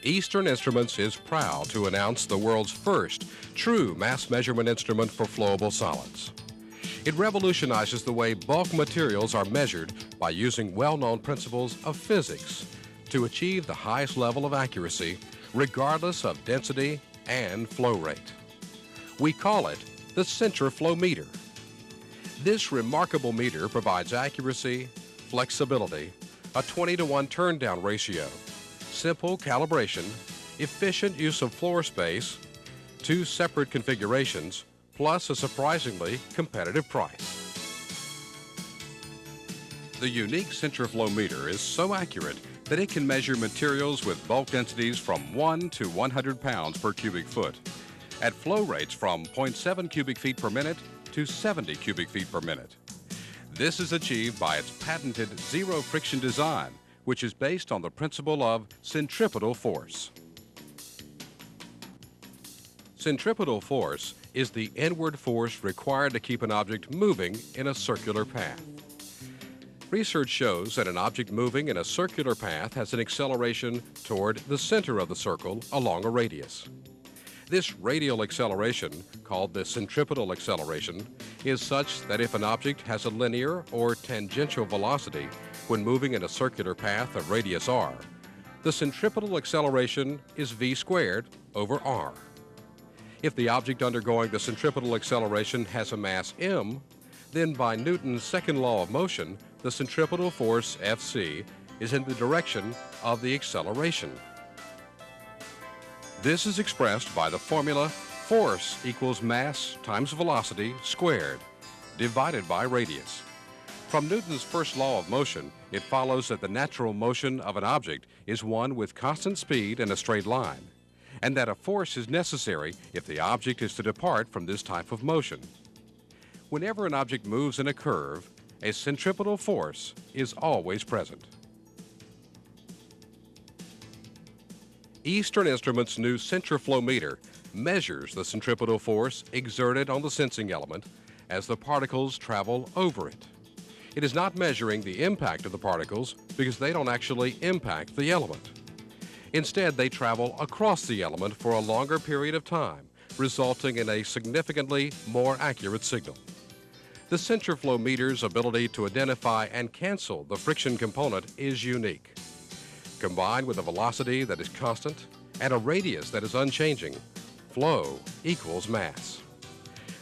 Eastern Instruments is proud to announce the world's first true mass measurement instrument for flowable solids. It revolutionizes the way bulk materials are measured by using well-known principles of physics to achieve the highest level of accuracy regardless of density and flow rate. We call it the CentriFlow Meter. This remarkable meter provides accuracy, flexibility, a 20-to-1 turn-down ratio, simple calibration, efficient use of floor space, 2 separate configurations, plus a surprisingly competitive price. The unique CentriFlow meter is so accurate that it can measure materials with bulk densities from 1 to 100 pounds per cubic foot at flow rates from 0.7 cubic feet per minute to 70 cubic feet per minute. This is achieved by its patented zero friction design, which is based on the principle of centripetal force. Centripetal force is the inward force required to keep an object moving in a circular path. Research shows that an object moving in a circular path has an acceleration toward the center of the circle along a radius. This radial acceleration, called the centripetal acceleration, is such that if an object has a linear or tangential velocity when moving in a circular path of radius r, the centripetal acceleration is v squared over r. If the object undergoing the centripetal acceleration has a mass m, then by Newton's second law of motion, the centripetal force Fc is in the direction of the acceleration. This is expressed by the formula force equals mass times velocity squared, divided by radius. From Newton's first law of motion, it follows that the natural motion of an object is one with constant speed in a straight line, and that a force is necessary if the object is to depart from this type of motion. Whenever an object moves in a curve, a centripetal force is always present. Eastern Instruments' new CentriFlow meter measures the centripetal force exerted on the sensing element as the particles travel over it. It is not measuring the impact of the particles because they don't actually impact the element. Instead, they travel across the element for a longer period of time, resulting in a significantly more accurate signal. The CentriFlow meter's ability to identify and cancel the friction component is unique. Combined with a velocity that is constant and a radius that is unchanging, flow equals mass.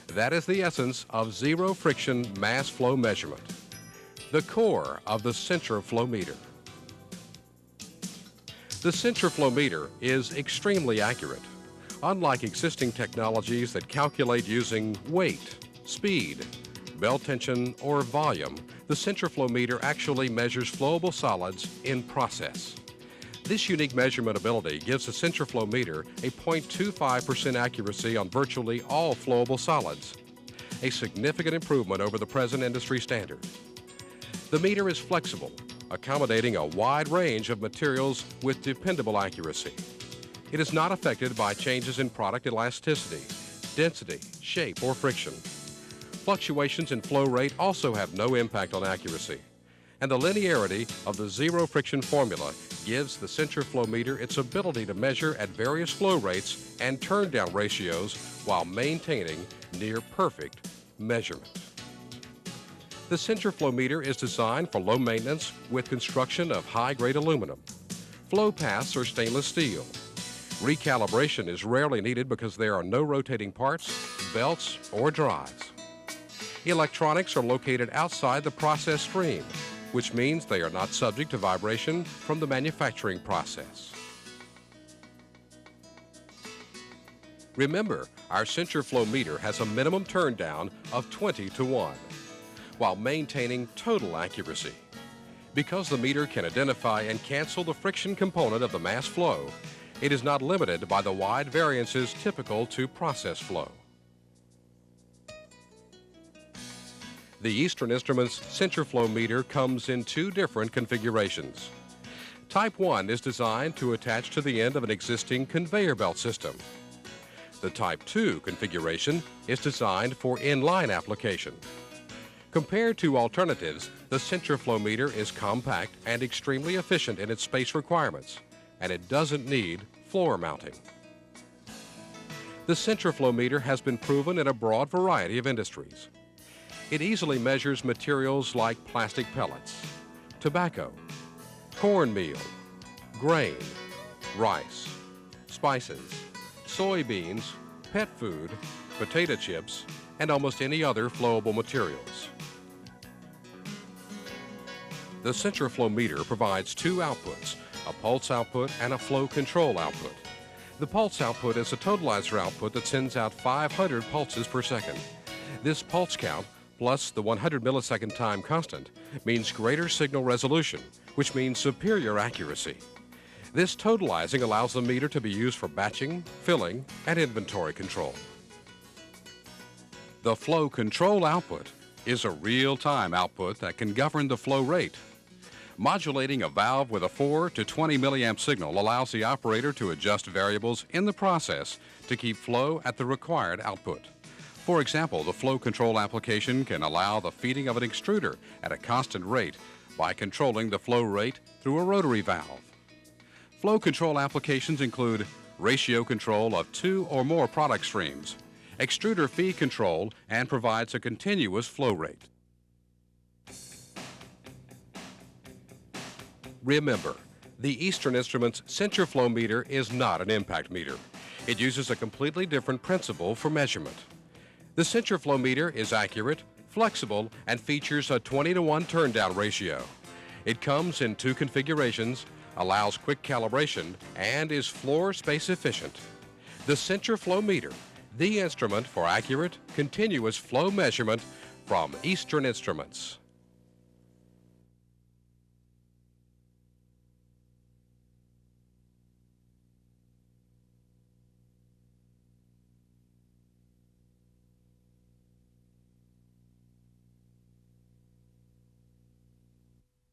That is the essence of zero friction mass flow measurement, the core of the CentriFlow meter. The CentriFlow meter is extremely accurate. Unlike existing technologies that calculate using weight, speed, belt tension, or volume, the CentriFlow meter actually measures flowable solids in process. This unique measurement ability gives the CentriFlow meter a 0.25% accuracy on virtually all flowable solids, a significant improvement over the present industry standard. The meter is flexible, accommodating a wide range of materials with dependable accuracy. It is not affected by changes in product elasticity, density, shape, or friction. Fluctuations in flow rate also have no impact on accuracy, and the linearity of the zero friction formula gives the CentriFlow meter its ability to measure at various flow rates and turn-down ratios while maintaining near perfect measurement. The CentriFlow meter is designed for low maintenance with construction of high-grade aluminum. Flow paths are stainless steel. Recalibration is rarely needed because there are no rotating parts, belts, or drives. Electronics are located outside the process stream, which means they are not subject to vibration from the manufacturing process. Remember, our CentriFlow meter has a minimum turn down of 20-to-1, while maintaining total accuracy. Because the meter can identify and cancel the friction component of the mass flow, it is not limited by the wide variances typical to process flow. The Eastern Instruments CentriFlow meter comes in 2 different configurations. Type 1 is designed to attach to the end of an existing conveyor belt system. The Type 2 configuration is designed for inline application. Compared to alternatives, the CentriFlow meter is compact and extremely efficient in its space requirements, and it doesn't need floor mounting. The CentriFlow meter has been proven in a broad variety of industries. It easily measures materials like plastic pellets, tobacco, cornmeal, grain, rice, spices, soybeans, pet food, potato chips, and almost any other flowable materials. The CentriFlow meter provides two outputs, a pulse output and a flow control output. The pulse output is a totalizer output that sends out 500 pulses per second. This pulse count plus the 100 millisecond time constant means greater signal resolution, which means superior accuracy. This totalizing allows the meter to be used for batching, filling, and inventory control. The flow control output is a real-time output that can govern the flow rate. Modulating a valve with a 4 to 20 milliamp signal allows the operator to adjust variables in the process to keep flow at the required output. For example, the flow control application can allow the feeding of an extruder at a constant rate by controlling the flow rate through a rotary valve. Flow control applications include ratio control of 2 or more product streams, extruder feed control, and provides a continuous flow rate. Remember, the Eastern Instruments CentriFlow meter is not an impact meter. It uses a completely different principle for measurement. The CentriFlow meter is accurate, flexible, and features a 20-to-1 turn-down ratio. It comes in 2 configurations, allows quick calibration, and is floor space efficient. The CentriFlow meter, the instrument for accurate, continuous flow measurement from Eastern Instruments.